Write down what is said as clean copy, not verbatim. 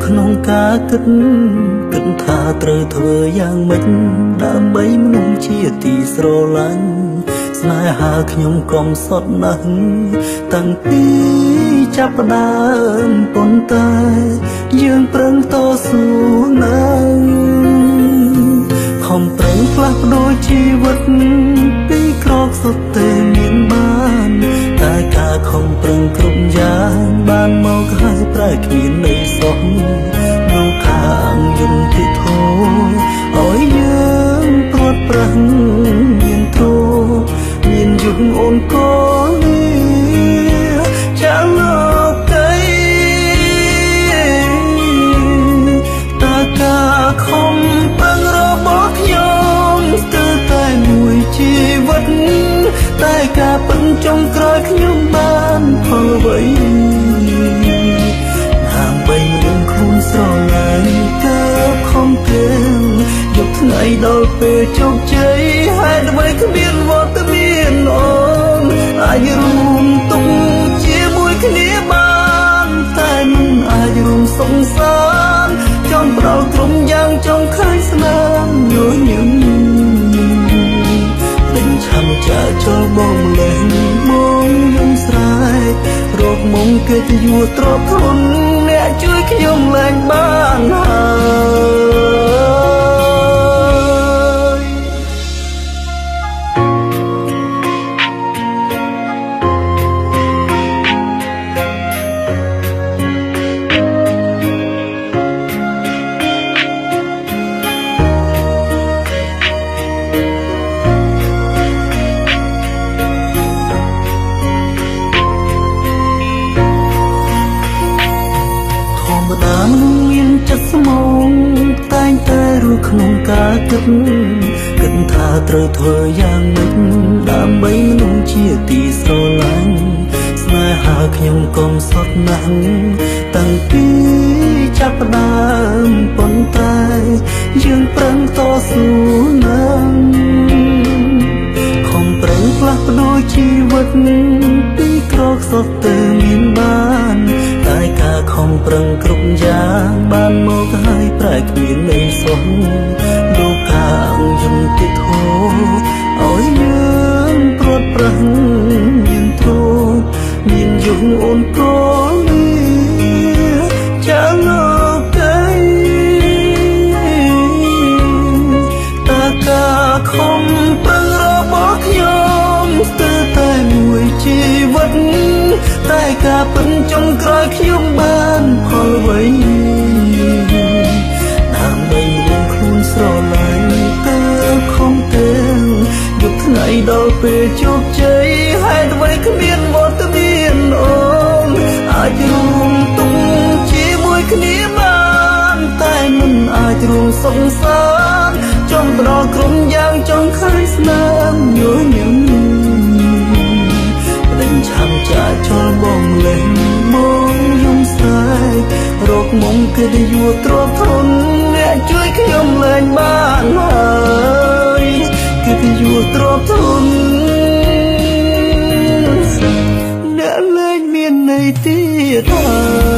ក្នុងការគិតថាត្រូវធ្វើយ៉ាងម៉េចដើម្បីមនុស្សជាទីស្រឡាញ់ស្នេហាខ្ញុំកុំសត់ណាស់តាំងពីចាប់ផ្ដើមប៉ុន្តែយើងប្រឹងតស៊ូណាស់ខំប្រឹងផ្លាស់ប្ដូរជីវិតពីក្រកសុទ្ធតែមានបានតែការខំប្រឹងគ្រប់យ៉ាងបានមកហើយប្រែគ្មាននៅសោះលោកខាងយន្តទីធោឲ្យយើងព្រាត់ប្រាំងមានទ្រមានយុគអូនកូននេះចាលោកទៅតើការខំប្រឹងរបស់ខ្ញុំស្ទើរតែមួយជីវិតតែការពិនចុងក្រោយខ្ញុំបានផលអ្វីដើម្បីមានខ្លួនស្រឡាញ់កើតខំទាំងយកថ្ងៃដល់ពេលជោគជ័យហេតុអ្វីគ្មានវត្តមានអូនអាចរួមទុកជាមួយគ្នាបានតែមិនអាចរួមសង្សារចង់ប្រោលត្រង់យ៉ាងចង់ឃើញស្នាមញញឹមឆាំចាចូលបងលេងមកយំស្រែករកមុំគេទៅយួរទ្រពធនអ្នកជួយខ្ញុំឡើងបានមានចិត្តស្មងតែងតែรู้ក្នុងការគិតថាត្រូវធ្វើយ៉ាងម៉េចដើម្បីមនុស្សជាទីស្រឡាញ់ស្នេហាខ្ញុំកុំសត់ណាស់តាំងពីចាប់ផ្ដើមប៉ុន្តែយើងប្រឹងតស៊ូណាស់ខំប្រឹងផ្លាស់ប្ដូរជីវិតពីក្រកសុទ្ធតែមានបានតែការខំប្រឹងគ្រប់យ៉ាងបានមកហើយប្រែគ្មាននៅសោះលោកខាងយន្តទីធោឲ្យយើងព្រាត់ប្រាំងមានទ្រមានយុគអូនកូននេះចាលោកទៅតើការខំប្រឹងរបស់ខ្ញុំស្ទើរតែមួយជីវិតតែការពិនចុងក្រោយខ្ញុំបានផលអ្វីដើម្បីមានខ្លួនស្រឡាញ់តើខំទាំងយកថ្ងៃដល់ពេលជោគជ័យហេតុអ្វីគ្មានវត្តមានអូនអាចរួមទុកជាមួយគ្នាបានតែមិនអាចរួមសង្សារចង់ផ្ដល់ក្រុមយ៉ាងចង់ឃើញស្នាមញញឹមឆាំចាចូលបងលេងមកយំស្រែករកមុំគេទៅយួរទ្រពធនអ្នកជួយខ្ញុំលែងបានហើយគេទៅយួរទ្រពធនអ្នកលែងមានន័យទៀតហើយ